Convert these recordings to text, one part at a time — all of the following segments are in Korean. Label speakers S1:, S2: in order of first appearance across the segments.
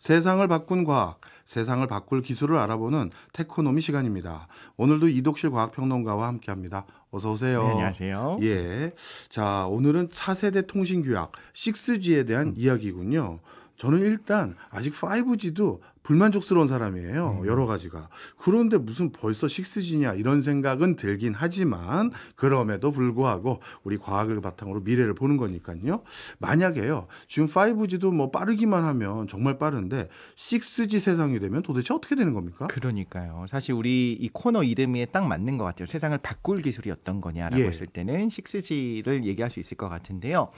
S1: 세상을 바꾼 과학, 세상을 바꿀 기술을 알아보는 테크노미 시간입니다. 오늘도 이독실 과학평론가와 함께합니다. 어서 오세요.
S2: 네, 안녕하세요.
S1: 예, 자 오늘은 차세대 통신 규약 6G에 대한 이야기군요. 저는 일단 아직 5G도 불만족스러운 사람이에요. 여러 가지가. 그런데 무슨 벌써 6G냐 이런 생각은 들긴 하지만 그럼에도 불구하고 우리 과학을 바탕으로 미래를 보는 거니까요. 만약에요. 지금 5G도 뭐 빠르기만 하면 정말 빠른데 6G 세상이 되면 도대체 어떻게 되는 겁니까?
S2: 그러니까요. 사실 우리 이 코너 이름에 딱 맞는 것 같아요. 세상을 바꿀 기술이 어떤 거냐라고 했을 때는 6G를 얘기할 수 있을 것 같은데요.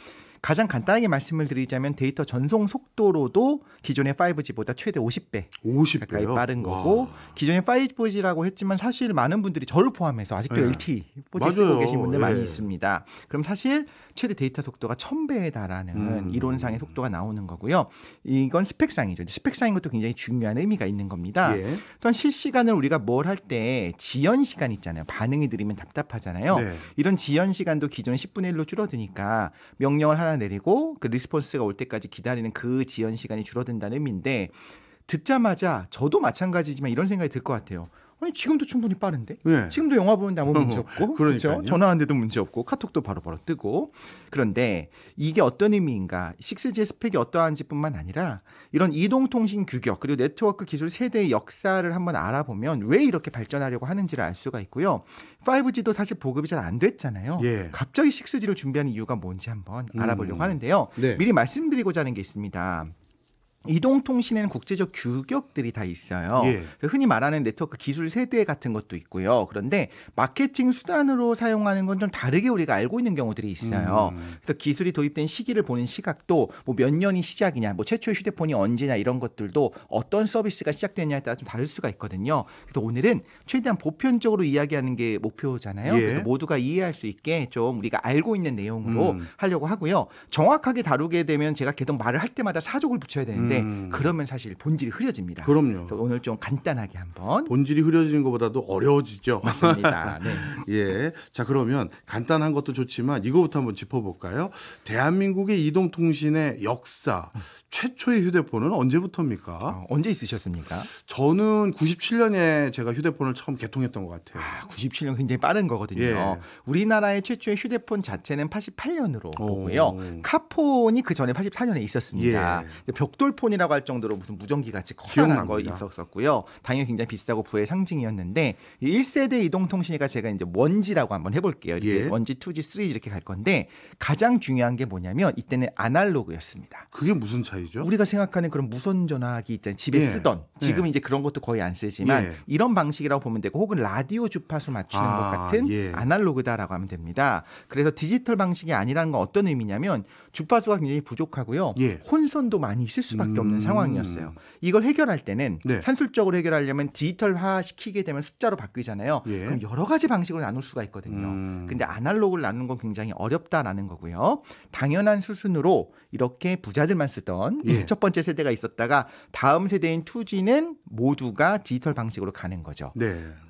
S2: 가장 간단하게 말씀을 드리자면 데이터 전송 속도로도 기존의 5G보다 최대 50배 가까이 빠른 거고, 기존의 5G라고 했지만 사실 많은 분들이 저를 포함해서 아직도 LTE 4G 쓰고 계신 분들 많이 있습니다. 그럼 사실 최대 데이터 속도가 1000배에 달하는 이론상의 속도가 나오는 거고요. 이건 스펙상이죠. 스펙상인 것도 굉장히 중요한 의미가 있는 겁니다. 또한 실시간을 우리가 뭘 할 때 지연 시간 있잖아요. 반응이 느리면 답답하잖아요. 이런 지연 시간도 기존의 10분의 1로 줄어드니까 명령을 하나 내리고 그 리스폰스가 올 때까지 기다리는 그 지연 시간이 줄어든다는 의미인데, 듣자마자 저도 마찬가지지만 이런 생각이 들 것 같아요. 아니 지금도 충분히 빠른데? 지금도 영화 보는데 아무 문제 없고, 그렇죠? 전화하는데도 문제 없고, 카톡도 바로바로 뜨고. 그런데 이게 어떤 의미인가? 6G의 스펙이 어떠한지뿐만 아니라 이런 이동통신 규격 그리고 네트워크 기술 세대의 역사를 한번 알아보면 왜 이렇게 발전하려고 하는지를 알 수가 있고요. 5G도 사실 보급이 잘 안 됐잖아요. 갑자기 6G를 준비하는 이유가 뭔지 한번 알아보려고 하는데요. 미리 말씀드리고자 하는 게 있습니다. 이동통신에는 국제적 규격들이 다 있어요. 흔히 말하는 네트워크 기술 세대 같은 것도 있고요. 그런데 마케팅 수단으로 사용하는 건 좀 다르게 우리가 알고 있는 경우들이 있어요. 그래서 기술이 도입된 시기를 보는 시각도 뭐 몇 년이 시작이냐, 뭐 최초의 휴대폰이 언제냐, 이런 것들도 어떤 서비스가 시작되냐에 따라 좀 다를 수가 있거든요. 그래서 오늘은 최대한 보편적으로 이야기하는 게 목표잖아요. 그래서 모두가 이해할 수 있게 좀 우리가 알고 있는 내용으로 하려고 하고요. 정확하게 다루게 되면 제가 계속 말을 할 때마다 사족을 붙여야 되는데 그러면 사실 본질이 흐려집니다.
S1: 그럼요.
S2: 그래서 오늘 좀 간단하게 한번.
S1: 본질이 흐려지는 것보다도 어려워지죠.
S2: 맞습니다. 네.
S1: 예. 자, 그러면 간단한 것도 좋지만 이거부터 한번 짚어볼까요? 대한민국의 이동통신의 역사. 최초의 휴대폰은 언제부터입니까?
S2: 언제 있으셨습니까?
S1: 저는 97년에 제가 휴대폰을 처음 개통했던 것 같아요.
S2: 97년 굉장히 빠른 거거든요. 우리나라의 최초의 휴대폰 자체는 88년으로 보고요. 카폰이 그 전에 84년에 있었습니다. 벽돌폰이라고 할 정도로 무슨 무전기 같이 커다란 거 있었었고요. 당연히 굉장히 비싸고 부의 상징이었는데, 1세대 이동통신이가 제가 이제 1G라고 한번 해볼게요. 이렇게 1G, 2G, 3G 이렇게 갈 건데, 가장 중요한 게 뭐냐면 이때는 아날로그였습니다.
S1: 그게 무슨 차이죠?
S2: 우리가 생각하는 그런 무선 전화기 있잖아요. 집에 쓰던. 지금 이제 그런 것도 거의 안 쓰지만 이런 방식이라고 보면 되고, 혹은 라디오 주파수 맞추는 것 같은 아날로그다라고 하면 됩니다. 그래서 디지털 방식이 아니라는 건 어떤 의미냐면 주파수가 굉장히 부족하고요. 혼선도 많이 있을 수밖에 없는 상황이었어요. 이걸 해결할 때는 산술적으로 해결하려면 디지털화 시키게 되면 숫자로 바뀌잖아요. 그럼 여러 가지 방식으로 나눌 수가 있거든요. 근데 아날로그를 나누는 건 굉장히 어렵다라는 거고요. 당연한 수순으로 이렇게 부자들만 쓰던 첫 번째 세대가 있었다가 다음 세대인 2G는 모두가 디지털 방식으로 가는 거죠.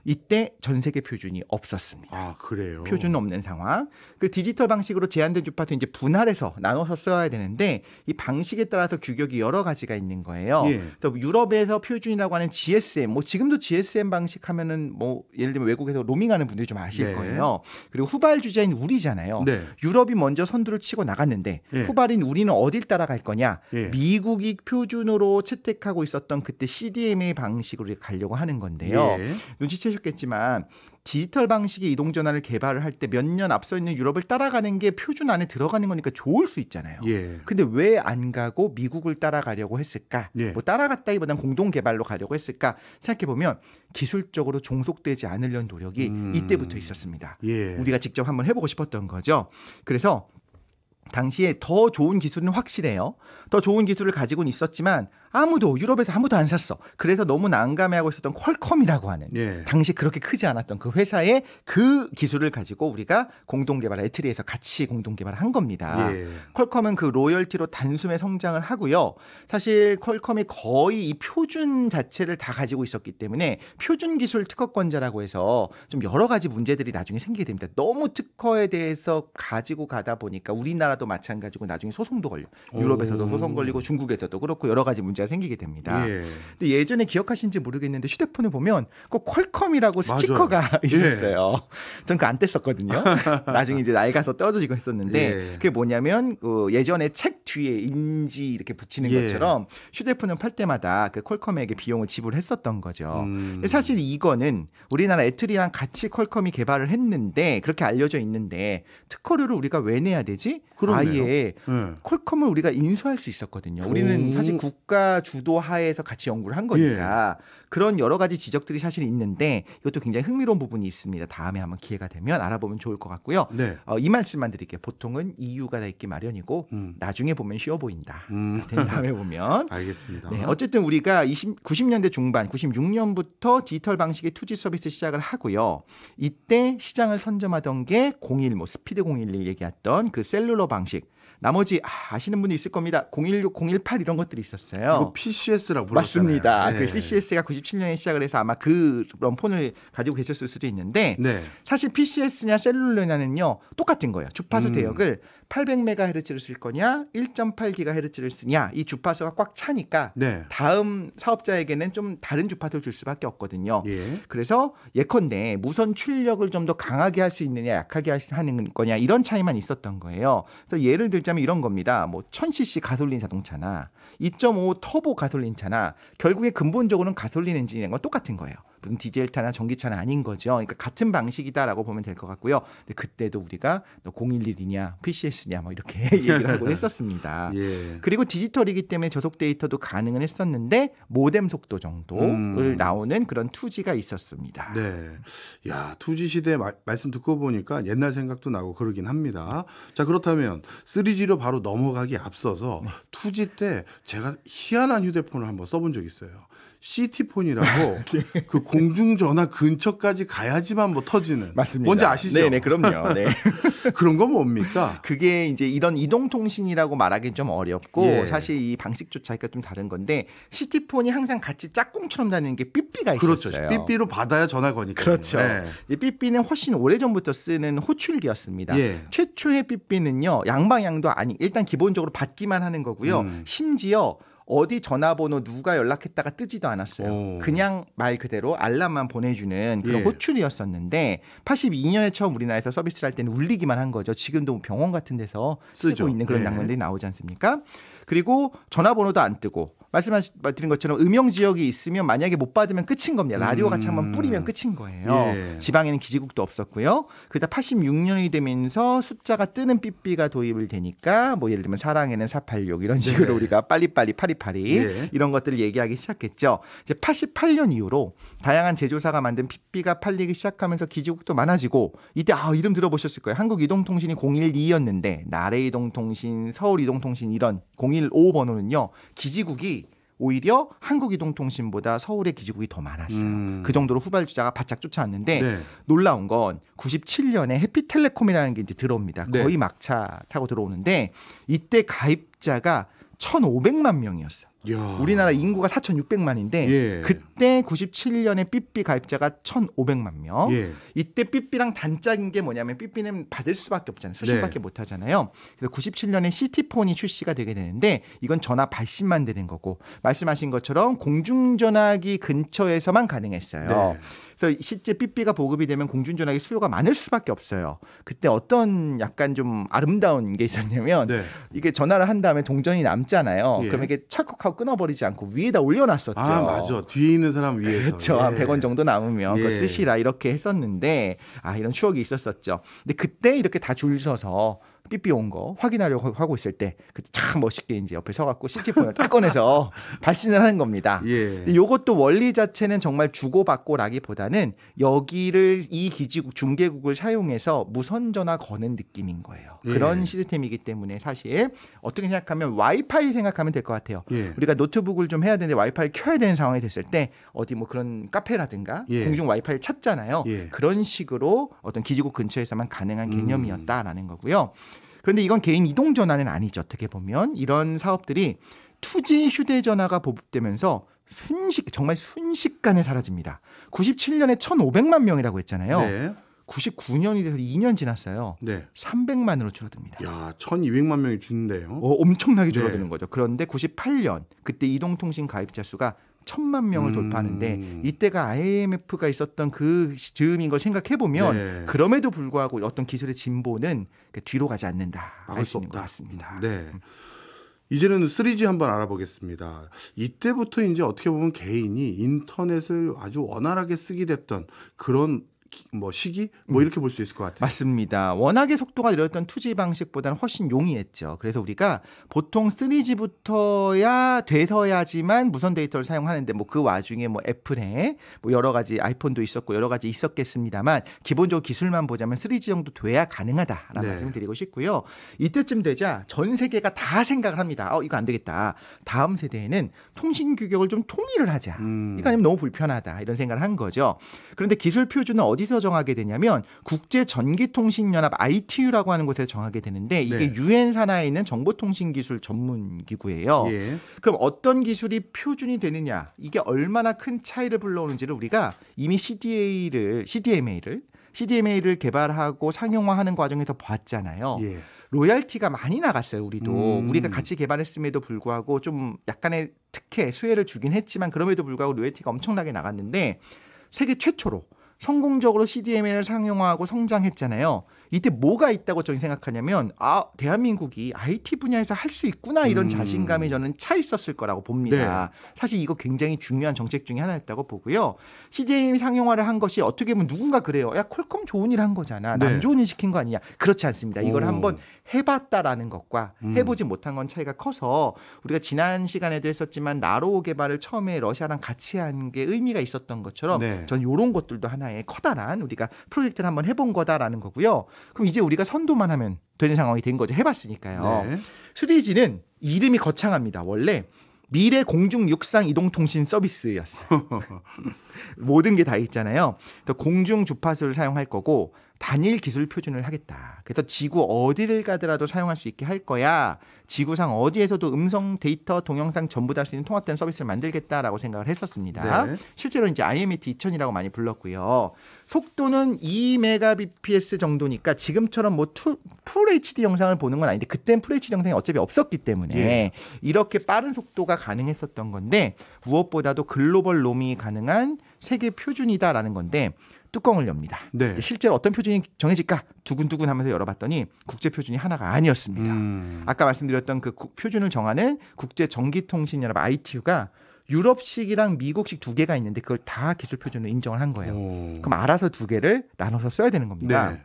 S2: 이때 전 세계 표준이 없었습니다.
S1: 그래요? 표준
S2: 없는 상황. 그 디지털 방식으로 제한된 주파수 이제 분할해서 나눠서 써야 되는데, 이 방식에 따라서 규격이 여러 가지가 있는 거예요. 또 유럽에서 표준이라고 하는 GSM, 뭐 지금도 GSM 방식 하면은 뭐 예를 들면 외국에서 로밍하는 분들이 좀 아실 거예요. 그리고 후발 주자인 우리잖아요. 유럽이 먼저 선두를 치고 나갔는데 후발인 우리는 어딜 따라갈 거냐? 미국이 표준으로 채택하고 있었던 그때 CDMA 방식으로 가려고 하는 건데요. 눈치채셨겠지만 디지털 방식의 이동전화를 개발을 할 때 몇 년 앞서 있는 유럽을 따라가는 게 표준 안에 들어가는 거니까 좋을 수 있잖아요. 근데 왜 안 가고 미국을 따라가려고 했을까? 뭐 따라갔다기보다는 공동 개발로 가려고 했을까? 생각해보면 기술적으로 종속되지 않으려는 노력이 이때부터 있었습니다. 우리가 직접 한번 해보고 싶었던 거죠. 그래서 당시에 더 좋은 기술은 확실해요. 더 좋은 기술을 가지고는 있었지만 유럽에서 아무도 안 샀어. 그래서 너무 난감해하고 있었던 퀄컴이라고 하는 당시 그렇게 크지 않았던 그 회사의 그 기술을 가지고 우리가 공동개발, 애트리에서 같이 공동개발을 한 겁니다. 퀄컴은 그 로열티로 단숨에 성장을 하고요. 사실 퀄컴이 거의 이 표준 자체를 다 가지고 있었기 때문에 표준 기술 특허권자라고 해서 좀 여러 가지 문제들이 나중에 생기게 됩니다. 너무 특허에 대해서 가지고 가다 보니까 우리나라도 마찬가지고 나중에 소송도 걸려. 유럽에서도 소송 걸리고 중국에서도 그렇고 여러 가지 문제가 문제가 생기게 됩니다.
S1: 예.
S2: 근데 예전에 기억하신지 모르겠는데 휴대폰을 보면 꼭 퀄컴이라고
S1: 맞아요.
S2: 스티커가
S1: 예.
S2: 있었어요. 전 그거 안 뗐었거든요. 나중에 이제 낡아서 떨어지고 했었는데
S1: 예.
S2: 그게 뭐냐면 예전에 책 뒤에 인지 이렇게 붙이는
S1: 예.
S2: 것처럼 휴대폰을 팔 때마다 그 퀄컴에게 비용을 지불했었던 거죠. 근데 사실 이거는 우리나라 애틀이랑 같이 퀄컴이 개발을 했는데 그렇게 알려져 있는데 특허료를 우리가 왜 내야 되지?
S1: 그러네요.
S2: 아예
S1: 예.
S2: 퀄컴을 우리가 인수할 수 있었거든요. 우리는 사실 국가 주도 하에서 같이 연구를 한 거니까 그런 여러 가지 지적들이 사실 있는데 이것도 굉장히 흥미로운 부분이 있습니다. 다음에 한번 기회가 되면 알아보면 좋을 것 같고요.
S1: 네.
S2: 이 말씀만 드릴게요. 보통은 이유가 다 있기 마련이고 나중에 보면 쉬워 보인다. 된 다음에 보면.
S1: 알겠습니다.
S2: 네, 어쨌든 우리가 90년대 중반, 96년부터 디지털 방식의 투지 서비스 시작을 하고요. 이때 시장을 선점하던 게 010, 스피드 011 얘기했던 그 셀룰러 방식. 나머지 아시는 분이 있을 겁니다. 016, 018 이런 것들이 있었어요.
S1: 이거 PCS라고 불렀잖아요.
S2: 맞습니다.
S1: 네.
S2: 그 PCS가 97년에 시작을 해서 아마 그런 폰을 가지고 계셨을 수도 있는데
S1: 네.
S2: 사실 PCS냐 셀룰러냐는요 똑같은 거예요. 주파수 대역을 800MHz를 쓸 거냐 1.8GHz를 쓰냐 이 주파수가 꽉 차니까
S1: 네.
S2: 다음 사업자에게는 좀 다른 주파수를 줄 수밖에 없거든요.
S1: 예.
S2: 그래서 예컨대 무선 출력을 좀 더 강하게 할 수 있느냐 약하게 하는 거냐 이런 차이만 있었던 거예요. 그래서 예를 들자면 이런 겁니다. 뭐 1000cc 가솔린 자동차나 2.5 터보 가솔린 차나 결국에 근본적으로는 가솔린 엔진이라는 건 똑같은 거예요. 무슨 디젤차나 전기차는 아닌 거죠. 그러니까 같은 방식이다라고 보면 될 것 같고요. 근데 그때도 우리가 너 011이냐 PCS냐 뭐 이렇게 얘기를 하고 했었습니다.
S1: 예.
S2: 그리고 디지털이기 때문에 저속 데이터도 가능은 했었는데 모뎀 속도 정도를 나오는 그런 2G가 있었습니다.
S1: 네. 야, 2G 시대 말씀 듣고 보니까 옛날 생각도 나고 그러긴 합니다. 자, 그렇다면 3G로 바로 넘어가기 앞서서 2G 때 제가 희한한 휴대폰을 한번 써본 적이 있어요. CT폰이라고 그 공중전화 근처까지 가야지만 뭐 터지는.
S2: 맞습니다.
S1: 뭔지 아시죠?
S2: 네네, 그럼요. 네.
S1: 그런 건 뭡니까?
S2: 그게 이제 이런 이동통신이라고 말하기는 좀 어렵고
S1: 예.
S2: 사실 이 방식조차가 좀 다른 건데 CT폰이 항상 같이 짝꿍처럼 다니는 게 삐삐가
S1: 그렇죠.
S2: 있었어요.
S1: 삐삐로 받아야 전화 거니까.
S2: 그렇죠.
S1: 네.
S2: 이 삐삐는 훨씬 오래전부터 쓰는 호출기였습니다.
S1: 예.
S2: 최초의 삐삐는요. 양방향도 아니 일단 기본적으로 받기만 하는 거고요. 심지어 어디 전화번호 누가 연락했다가 뜨지도 않았어요.
S1: 오.
S2: 그냥 말 그대로 알람만 보내주는 그런
S1: 예.
S2: 호출이었었는데 82년에 처음 우리나라에서 서비스를 할 때는 울리기만 한 거죠. 지금도 병원 같은 데서 쓰고
S1: 쓰죠.
S2: 있는 그런
S1: 예.
S2: 장면들이 나오지 않습니까? 그리고 전화번호도 안 뜨고 말씀드린 것처럼 음영 지역이 있으면 만약에 못 받으면 끝인 겁니다. 라디오 같이 한번 뿌리면 끝인 거예요.
S1: 예.
S2: 지방에는 기지국도 없었고요. 그러다 86년이 되면서 숫자가 뜨는 삐삐가 도입을 되니까 뭐 예를 들면 사랑에는 486 이런 식으로
S1: 네.
S2: 우리가 빨리빨리 파리파리
S1: 예.
S2: 이런 것들을 얘기하기 시작했죠. 이제 88년 이후로 다양한 제조사가 만든 삐삐가 팔리기 시작하면서 기지국도 많아지고 이때 이름 들어보셨을 거예요. 한국이동통신이 012였는데 나래이동통신, 서울이동통신 이런 015 번호는요. 기지국이 오히려 한국이동통신보다 서울의 기지국이 더 많았어요. 그 정도로 후발주자가 바짝 쫓아왔는데
S1: 네.
S2: 놀라운 건 97년에 해피텔레콤이라는 게 이제 들어옵니다.
S1: 네.
S2: 거의 막차 타고 들어오는데 이때 가입자가 1,500만 명이었어요.
S1: 야.
S2: 우리나라 인구가 4,600만인데
S1: 예.
S2: 그때 97년에 삐삐 가입자가 1,500만 명.
S1: 예.
S2: 이때 삐삐랑 단짝인 게 뭐냐면 삐삐는 받을 수밖에 없잖아요. 수신밖에
S1: 네.
S2: 못 하잖아요. 그래서 97년에 시티폰이 출시가 되게 되는데 이건 전화 발신만 되는 거고 말씀하신 것처럼 공중전화기 근처에서만 가능했어요.
S1: 네.
S2: 그래서 실제 삐삐가 보급이 되면 공중전화기 수요가 많을 수밖에 없어요. 그때 어떤 약간 좀 아름다운 게 있었냐면
S1: 네.
S2: 이게 전화를 한 다음에 동전이 남잖아요.
S1: 예.
S2: 그럼 이게 철컥하고 끊어버리지 않고 위에다 올려놨었죠.
S1: 아, 맞아. 뒤에 있는 사람 위에서.
S2: 그렇죠. 한 100원 정도 남으면 그거
S1: 예.
S2: 쓰시라 이렇게 했었는데 이런 추억이 있었었죠. 근데 그때 이렇게 다 줄 서서 삐삐 온 거 확인하려고 하고 있을 때 그때 참 멋있게 이제 옆에 서갖고 시티폰을 딱 꺼내서 발신을 하는 겁니다.
S1: 예.
S2: 이것도 원리 자체는 정말 주고받고라기보다는 여기를 이 기지국 중계국을 사용해서 무선 전화 거는 느낌인 거예요.
S1: 예.
S2: 그런 시스템이기 때문에 사실 어떻게 생각하면 와이파이 생각하면 될 것 같아요.
S1: 예.
S2: 우리가 노트북을 좀 해야 되는데 와이파이를 켜야 되는 상황이 됐을 때 어디 뭐 그런 카페라든가
S1: 예.
S2: 공중 와이파이를 찾잖아요.
S1: 예.
S2: 그런 식으로 어떤 기지국 근처에서만 가능한 개념이었다라는 거고요. 그런데 이건 개인 이동 전화는 아니죠. 어떻게 보면 이런 사업들이 2G 휴대전화가 보급되면서 정말 순식간에 사라집니다. 97년에 1,500만 명이라고 했잖아요.
S1: 네.
S2: 99년이 돼서 2년 지났어요.
S1: 네.
S2: 300만으로 줄어듭니다.
S1: 야, 1,200만 명이 죽는데요.
S2: 엄청나게 줄어드는 거죠. 그런데 98년 그때 이동통신 가입자 수가 1,000만 명을 돌파하는데 이때가 IMF가 있었던 그 즈음인 걸 생각해 보면
S1: 네.
S2: 그럼에도 불구하고 어떤 기술의 진보는 뒤로 가지 않는다.
S1: 막을
S2: 수
S1: 수
S2: 있는 것
S1: 없다.
S2: 같습니다.
S1: 네. 이제는 3G 한번 알아보겠습니다. 이때부터 이제 어떻게 보면 개인이 인터넷을 아주 원활하게 쓰게 됐던 그런 뭐 시기 뭐 이렇게 볼 수 있을 것 같아요.
S2: 맞습니다. 워낙에 속도가 느렸던 2G 방식보다는 훨씬 용이했죠. 그래서 우리가 보통 3G부터야 돼서야지만 무선 데이터를 사용하는데 뭐 그 와중에 뭐 애플에 뭐 여러 가지 아이폰도 있었고 여러 가지 있었겠습니다만 기본적으로 기술만 보자면 3G 정도 돼야 가능하다라는
S1: 네.
S2: 말씀을 드리고 싶고요. 이때쯤 되자 전 세계가 다 생각을 합니다. 이거 안 되겠다. 다음 세대에는 통신 규격을 좀 통일을 하자. 이거 아니면 너무 불편하다. 이런 생각을 한 거죠. 그런데 기술 표준은 어디서 정하게 되냐면 국제전기통신연합 ITU라고 하는 곳에서 정하게 되는데 이게
S1: 네.
S2: 유엔 산하에 있는 정보통신기술 전문기구예요.
S1: 예.
S2: 그럼 어떤 기술이 표준이 되느냐 이게 얼마나 큰 차이를 불러오는지를 우리가 이미 CDMA를 개발하고 상용화하는 과정에서 봤잖아요.
S1: 예.
S2: 로얄티가 많이 나갔어요. 우리도 우리가 같이 개발했음에도 불구하고 좀 약간의 특혜 수혜를 주긴 했지만 그럼에도 불구하고 로얄티가 엄청나게 나갔는데 세계 최초로 성공적으로 CDMA를 상용화하고 성장했잖아요. 이때 뭐가 있다고 저는 생각하냐면 대한민국이 IT 분야에서 할 수 있구나 이런 자신감이 저는 차 있었을 거라고 봅니다.
S1: 네.
S2: 사실 이거 굉장히 중요한 정책 중에 하나였다고 보고요. CDMA 상용화를 한 것이 어떻게 보면 누군가 그래요. 야 퀄컴 좋은 일 한 거잖아.
S1: 네.
S2: 남 좋은 일 시킨 거 아니냐. 그렇지 않습니다. 이걸
S1: 오.
S2: 한번 해봤다라는 것과 해보지 못한 건 차이가 커서 우리가 지난 시간에도 했었지만 나로 개발을 처음에 러시아랑 같이 한 게 의미가 있었던 것처럼
S1: 네.
S2: 전 이런 것들도 하나의 커다란 우리가 프로젝트를 한번 해본 거다라는 거고요. 그럼 이제 우리가 선도만 하면 되는 상황이 된 거죠. 해봤으니까요.
S1: 네.
S2: 3G는 이름이 거창합니다. 원래 미래 공중 육상 이동통신 서비스였어요. 모든 게 다 있잖아요. 공중 주파수를 사용할 거고 단일 기술 표준을 하겠다. 그래서 지구 어디를 가더라도 사용할 수 있게 할 거야. 지구상 어디에서도 음성, 데이터, 동영상 전부 다 할 수 있는 통합된 서비스를 만들겠다라고 생각을 했었습니다.
S1: 네.
S2: 실제로 이제 IMET 2000이라고 많이 불렀고요. 속도는 2Mbps 정도니까 지금처럼 뭐 풀 HD 영상을 보는 건 아닌데 그때는 풀 HD 영상이 어차피 없었기 때문에
S1: 예.
S2: 이렇게 빠른 속도가 가능했었던 건데 무엇보다도 글로벌 로밍이 가능한 세계 표준이다라는 건데 뚜껑을 엽니다.
S1: 네.
S2: 실제로 어떤 표준이 정해질까 두근두근 하면서 열어봤더니 국제 표준이 하나가 아니었습니다. 아까 말씀드렸던 그 표준을 정하는 국제전기통신연합 ITU가 유럽식이랑 미국식 두 개가 있는데 그걸 다 기술 표준으로 인정을 한 거예요. 그럼 알아서 두 개를 나눠서 써야 되는 겁니다.
S1: 네.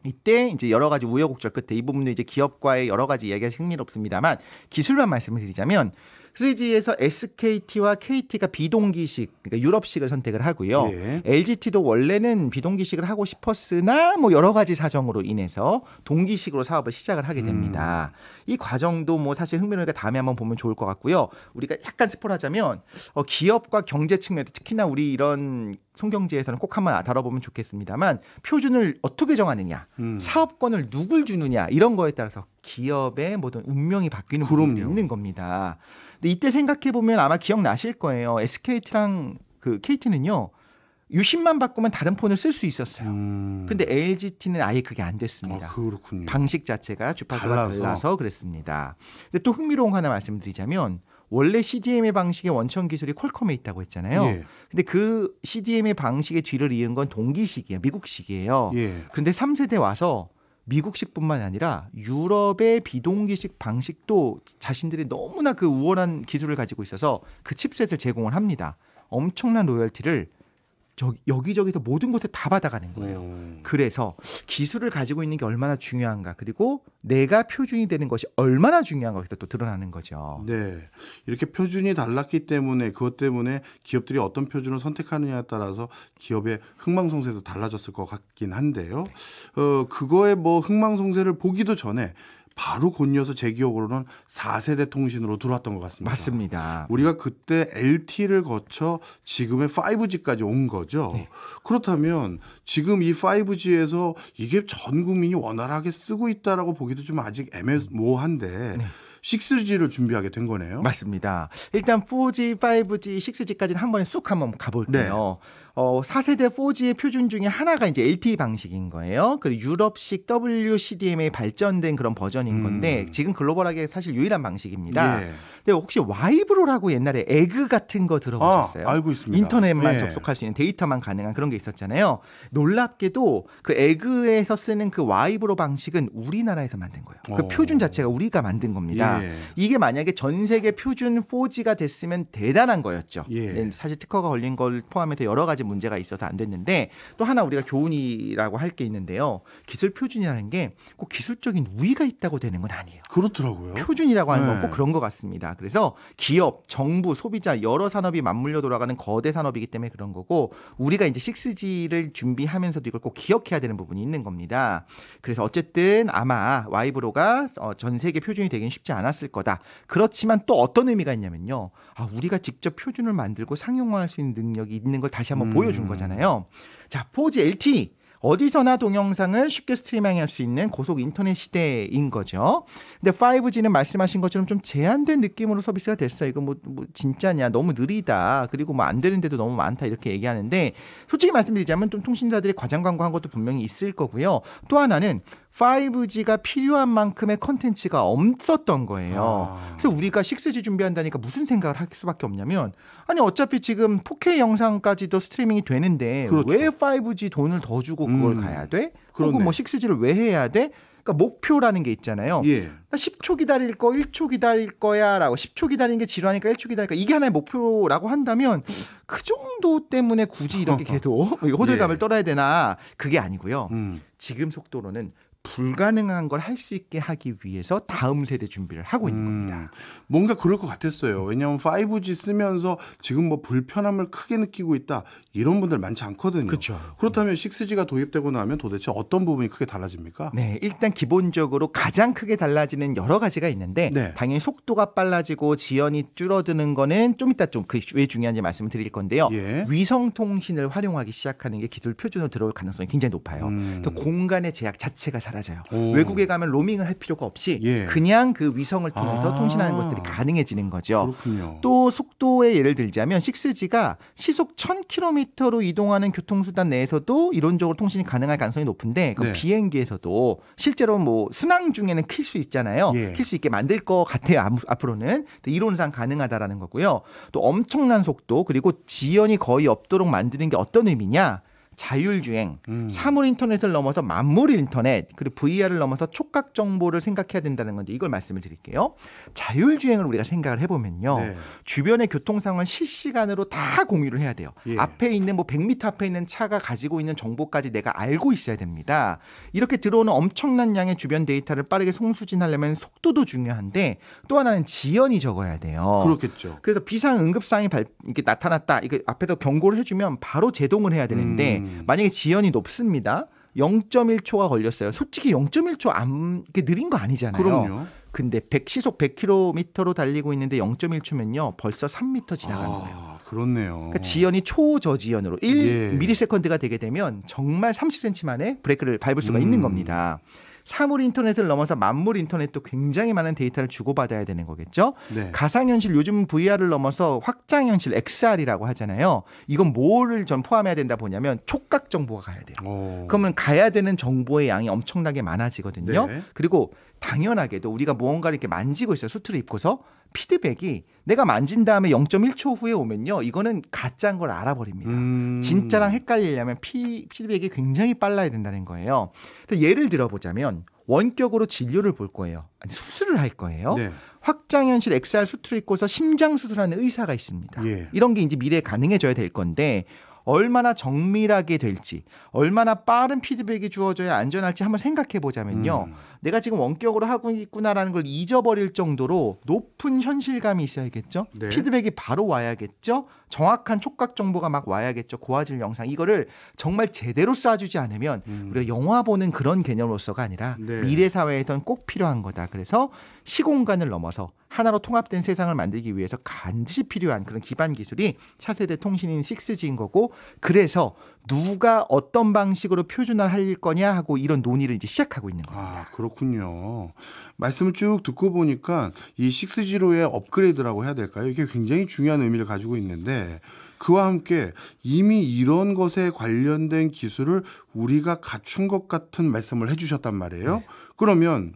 S2: 이때 이제 여러 가지 우여곡절 끝에 이 부분도 이제 기업과의 여러 가지 이야기가 흥미롭습니다만 기술만 말씀을 드리자면 3G에서 SKT와 KT가 비동기식, 그러니까 유럽식을 선택을 하고요.
S1: 예.
S2: LGT도 원래는 비동기식을 하고 싶었으나 뭐 여러 가지 사정으로 인해서 동기식으로 사업을 시작을 하게 됩니다. 이 과정도 뭐 사실 흥미로우니까 다음에 한번 보면 좋을 것 같고요. 우리가 약간 스포하자면 기업과 경제 측면에서 특히나 우리 이런 송경제에서는 꼭 한번 다뤄보면 좋겠습니다만 표준을 어떻게 정하느냐, 사업권을 누굴 주느냐 이런 거에 따라서 기업의 모든 운명이 바뀌는 부분이 있는 겁니다. 근데 이때 생각해 보면 아마 기억나실 거예요. SKT랑 그 KT는요. 유심만 바꾸면 다른 폰을 쓸 수 있었어요. 근데 LGT는 아예 그게 안 됐습니다.
S1: 그렇군요.
S2: 방식 자체가 주파수가 달라서 그랬습니다. 근데 또 흥미로운 거 하나 말씀드리자면 원래 CDMA 방식의 원천 기술이 퀄컴에 있다고 했잖아요.
S1: 예.
S2: 근데 그 CDMA 방식의 뒤를 이은 건 동기식이에요. 미국식이에요.
S1: 예.
S2: 근데 3세대 와서 미국식뿐만 아니라 유럽의 비동기식 방식도 자신들이 너무나 그 우월한 기술을 가지고 있어서 그 칩셋을 제공을 합니다. 엄청난 로열티를 여기저기서 모든 곳에 다 받아가는 거예요. 그래서 기술을 가지고 있는 게 얼마나 중요한가 그리고 내가 표준이 되는 것이 얼마나 중요한가 또 드러나는 거죠.
S1: 네, 이렇게 표준이 달랐기 때문에 그것 때문에 기업들이 어떤 표준을 선택하느냐에 따라서 기업의 흥망성쇠도 달라졌을 것 같긴 한데요. 그거에 뭐 흥망성쇠를 보기도 전에 바로 곧이어서 제 기억으로는 4세대 통신으로 들어왔던 것 같습니다.
S2: 맞습니다.
S1: 우리가 그때 LTE를 거쳐 지금의 5G까지 온 거죠.
S2: 네.
S1: 그렇다면 지금 이 5G에서 이게 전 국민이 원활하게 쓰고 있다라고 보기도 좀 아직 애매모호한데
S2: 네.
S1: 6G를 준비하게 된 거네요.
S2: 맞습니다. 일단 4G, 5G, 6G까지는 한 번에 쑥 한번 가볼게요. 4세대 4G의 표준 중에 하나가 이제 LTE 방식인 거예요. 그리고 유럽식 WCDMA 발전된 그런 버전인 건데 지금 글로벌하게 사실 유일한 방식입니다.
S1: 예.
S2: 근데 혹시 와이브로라고 옛날에 에그 같은 거 들어보셨어요?
S1: 알고 있습니다.
S2: 인터넷만
S1: 예.
S2: 접속할 수 있는 데이터만 가능한 그런 게 있었잖아요. 놀랍게도 그 에그에서 쓰는 그 와이브로 방식은 우리나라에서 만든 거예요. 그 표준 자체가 우리가 만든 겁니다.
S1: 예.
S2: 이게 만약에 전 세계 표준 4G가 됐으면 대단한 거였죠.
S1: 예.
S2: 사실 특허가 걸린 걸 포함해서 여러 가지 문제가 있어서 안 됐는데 또 하나 우리가 교훈이라고 할 게 있는데요. 기술 표준이라는 게 꼭 기술적인 우위가 있다고 되는 건 아니에요.
S1: 그렇더라고요.
S2: 표준이라고 하는 건 꼭 그런 것 같습니다. 그래서 기업, 정부, 소비자 여러 산업이 맞물려 돌아가는 거대 산업이기 때문에 그런 거고 우리가 이제 6G를 준비하면서도 이걸 꼭 기억해야 되는 부분이 있는 겁니다. 그래서 어쨌든 아마 와이브로가 전 세계 표준이 되긴 쉽지 않았을 거다. 그렇지만 또 어떤 의미가 있냐면요. 우리가 직접 표준을 만들고 상용화할 수 있는 능력이 있는 걸 다시 한번 보여준 거잖아요. 자, 4G LTE. 어디서나 동영상을 쉽게 스트리밍할 수 있는 고속 인터넷 시대인 거죠. 근데 5G는 말씀하신 것처럼 좀 제한된 느낌으로 서비스가 됐어요. 이거 뭐 진짜냐, 너무 느리다, 그리고 뭐 안 되는데도 너무 많다 이렇게 얘기하는데 솔직히 말씀드리자면 좀 통신사들이 과장 광고한 것도 분명히 있을 거고요. 또 하나는 5G가 필요한 만큼의 컨텐츠가 없었던 거예요. 그래서 우리가 6G 준비한다니까 무슨 생각을 할 수밖에 없냐면 아니 어차피 지금 4K 영상까지도 스트리밍이 되는데
S1: 그렇죠.
S2: 왜 5G 돈을 더 주고 그걸 가야 돼?
S1: 그러네.
S2: 혹은 뭐 6G를 왜 해야 돼? 그러니까 목표라는 게 있잖아요.
S1: 예.
S2: 10초 기다릴 거 1초 기다릴 거야 라고 10초 기다리는 게 지루하니까 1초 기다릴 거야. 이게 하나의 목표라고 한다면 그 정도 때문에 굳이 이렇게 계속 호들갑을 떨어야 되나? 그게 아니고요. 지금 속도로는 불가능한 걸 할 수 있게 하기 위해서 다음 세대 준비를 하고 있는 겁니다.
S1: 뭔가 그럴 것 같았어요. 왜냐하면 5G 쓰면서 지금 뭐 불편함을 크게 느끼고 있다 이런 분들 많지 않거든요.
S2: 그렇죠.
S1: 그렇다면 6G가 도입되고 나면 도대체 어떤 부분이 크게 달라집니까?
S2: 네, 일단 기본적으로 가장 크게 달라지는 여러 가지가 있는데
S1: 네.
S2: 당연히 속도가 빨라지고 지연이 줄어드는 거는 좀 이따 좀 왜 중요한지 말씀을 드릴 건데요.
S1: 예.
S2: 위성 통신을 활용하기 시작하는 게 기술 표준으로 들어올 가능성이 굉장히 높아요. 또 공간의 제약 자체가 사라져요. 외국에 가면 로밍을 할 필요가 없이
S1: 예.
S2: 그냥 그 위성을 통해서 통신하는 것들이 가능해지는 거죠.
S1: 그렇군요.
S2: 또 속도의 예를 들자면 6G가 시속 1000km로 이동하는 교통수단 내에서도 이론적으로 통신이 가능할 가능성이 높은데 그럼
S1: 네.
S2: 비행기에서도 실제로 뭐 순항 중에는 킬 수 있잖아요.
S1: 예.
S2: 킬 수 있게 만들 것 같아요. 앞으로는 이론상 가능하다라는 거고요. 또 엄청난 속도 그리고 지연이 거의 없도록 만드는 게 어떤 의미냐? 자율주행, 사물 인터넷을 넘어서 만물 인터넷, 그리고 VR을 넘어서 촉각 정보를 생각해야 된다는 건데 이걸 말씀을 드릴게요. 자율주행을 우리가 생각을 해보면요.
S1: 네.
S2: 주변의 교통 상황을 실시간으로 다 공유를 해야 돼요.
S1: 예.
S2: 앞에 있는 뭐 100m 앞에 있는 차가 가지고 있는 정보까지 내가 알고 있어야 됩니다. 이렇게 들어오는 엄청난 양의 주변 데이터를 빠르게 송수진하려면 속도도 중요한데 또 하나는 지연이 적어야 돼요.
S1: 그렇겠죠.
S2: 그래서 비상 응급상이 이렇게 나타났다. 이거 앞에서 경고를 해주면 바로 제동을 해야 되는데 만약에 지연이 높습니다. 0.1초가 걸렸어요. 솔직히 0.1초 이게 느린 거 아니잖아요.
S1: 그럼요.
S2: 근데 시속 100km로 달리고 있는데 0.1초면요. 벌써 3m 지나가는 거예요.
S1: 그렇네요.
S2: 그러니까 지연이 초저지연으로 1ms가
S1: 예.
S2: 되게 되면 정말 30cm 만에 브레이크를 밟을 수가 있는 겁니다. 사물 인터넷을 넘어서 만물 인터넷도 굉장히 많은 데이터를 주고받아야 되는 거겠죠.
S1: 네.
S2: 가상현실 요즘 VR을 넘어서 확장현실 XR이라고 하잖아요. 이건 뭐를 전 포함해야 된다 보냐면 촉각 정보가 가야 돼요. 그러면 가야 되는 정보의 양이 엄청나게 많아지거든요.
S1: 네.
S2: 그리고 당연하게도 우리가 무언가를 이렇게 만지고 있어요. 수트를 입고서 피드백이 내가 만진 다음에 0.1초 후에 오면요. 이거는 가짜인 걸 알아버립니다. 진짜랑 헷갈리려면 피드백이 굉장히 빨라야 된다는 거예요. 예를 들어보자면 원격으로 진료를 볼 거예요. 아니, 수술을 할 거예요.
S1: 네.
S2: 확장현실 XR 수트를 입고서 심장 수술하는 의사가 있습니다.
S1: 예.
S2: 이런 게 이제 미래에 가능해져야 될 건데 얼마나 정밀하게 될지, 얼마나 빠른 피드백이 주어져야 안전할지 한번 생각해 보자면요. 내가 지금 원격으로 하고 있구나라는 걸 잊어버릴 정도로 높은 현실감이 있어야겠죠.
S1: 네.
S2: 피드백이 바로 와야겠죠. 정확한 촉각 정보가 막 와야겠죠. 고화질 영상. 이거를 정말 제대로 쏴주지 않으면 우리가 영화 보는 그런 개념으로서가 아니라
S1: 네.
S2: 미래 사회에선 꼭 필요한 거다. 그래서 시공간을 넘어서 하나로 통합된 세상을 만들기 위해서 반드시 필요한 그런 기반 기술이 차세대 통신인 6G인 거고, 그래서 누가 어떤 방식으로 표준화를 할 거냐 하고 이런 논의를 이제 시작하고 있는 겁니다.
S1: 아, 그렇군요. 말씀을 쭉 듣고 보니까 이 6G로의 업그레이드라고 해야 될까요? 이게 굉장히 중요한 의미를 가지고 있는데, 그와 함께 이미 이런 것에 관련된 기술을 우리가 갖춘 것 같은 말씀을 해주셨단 말이에요.
S2: 네.
S1: 그러면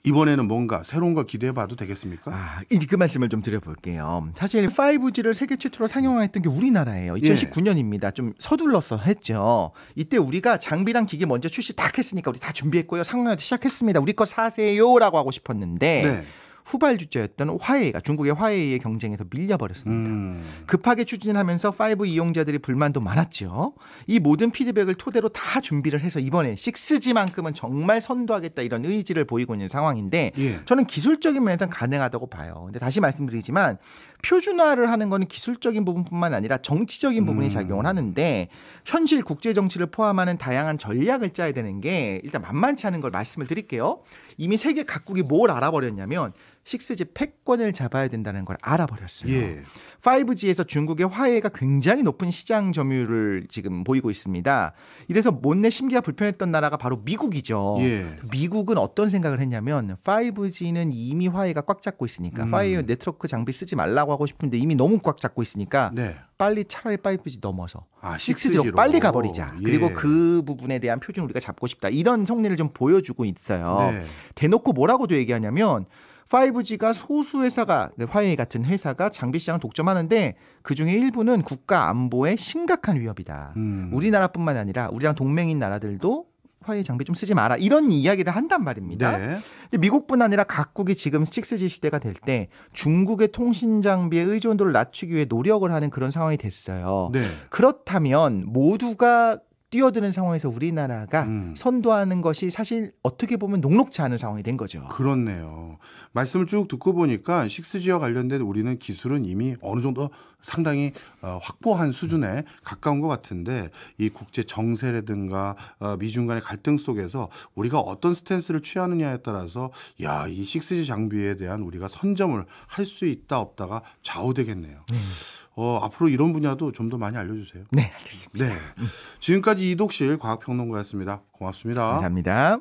S1: 이번에는 뭔가 새로운 걸 기대해봐도 되겠습니까?
S2: 이제 그 말씀을 좀 드려볼게요. 사실 5G를 세계 최초로 상용화했던 게 우리나라예요. 2019년입니다. 좀 서둘러서 했죠. 이때 우리가 장비랑 기계 먼저 출시 딱 했으니까 우리 다 준비했고요. 상용화도 시작했습니다. 우리 거 사세요라고 하고 싶었는데
S1: 네.
S2: 후발주자였던 화웨이가 중국의 화웨이의 경쟁에서 밀려버렸습니다. 급하게 추진하면서 5 이용자들이 불만도 많았죠. 이 모든 피드백을 토대로 다 준비를 해서 이번에 6G만큼은 정말 선도하겠다 이런 의지를 보이고 있는 상황인데
S1: 예.
S2: 저는 기술적인 면에서는 가능하다고 봐요. 근데 다시 말씀드리지만 표준화를 하는 건 기술적인 부분뿐만 아니라 정치적인 부분이 작용을 하는데 현실 국제 정치를 포함하는 다양한 전략을 짜야 되는 게 일단 만만치 않은 걸 말씀을 드릴게요. 이미 세계 각국이 뭘 알아버렸냐면 6G 패권을 잡아야 된다는 걸 알아버렸어요.
S1: 예.
S2: 5G에서 중국의 화웨이가 굉장히 높은 시장 점유율을 지금 보이고 있습니다. 이래서 못내 심기가 불편했던 나라가 바로 미국이죠.
S1: 예.
S2: 미국은 어떤 생각을 했냐면 5G는 이미 화웨이가 꽉 잡고 있으니까 화웨이 네트워크 장비 쓰지 말라고 하고 싶은데 이미 너무 꽉 잡고 있으니까
S1: 네.
S2: 빨리 차라리 5G 넘어서
S1: 6G로
S2: 6G로 빨리 가버리자.
S1: 예.
S2: 그리고 그 부분에 대한 표준 우리가 잡고 싶다. 이런 속내를 좀 보여주고 있어요.
S1: 네.
S2: 대놓고 뭐라고도 얘기하냐면 5G가 소수 회사가 화웨이 같은 회사가 장비 시장을 독점하는데 그중에 일부는 국가 안보에 심각한 위협이다. 우리나라뿐만 아니라 우리랑 동맹인 나라들도 화웨이 장비 좀 쓰지 마라. 이런 이야기를 한단 말입니다.
S1: 네.
S2: 근데 미국뿐 아니라 각국이 지금 6G 시대가 될 때 중국의 통신 장비의 의존도를 낮추기 위해 노력을 하는 그런 상황이 됐어요.
S1: 네.
S2: 그렇다면 모두가 뛰어드는 상황에서 우리나라가 선도하는 것이 사실 어떻게 보면 녹록지 않은 상황이 된 거죠.
S1: 그렇네요. 말씀을 쭉 듣고 보니까 6G와 관련된 우리는 기술은 이미 어느 정도 상당히 확보한 수준에 가까운 것 같은데 이 국제 정세라든가 미중 간의 갈등 속에서 우리가 어떤 스탠스를 취하느냐에 따라서 이 6G 장비에 대한 우리가 선점을 할 수 있다 없다가 좌우되겠네요. 앞으로 이런 분야도 좀 더 많이 알려주세요.
S2: 네, 알겠습니다.
S1: 네, 지금까지 이독실 과학평론가였습니다. 고맙습니다.
S2: 감사합니다.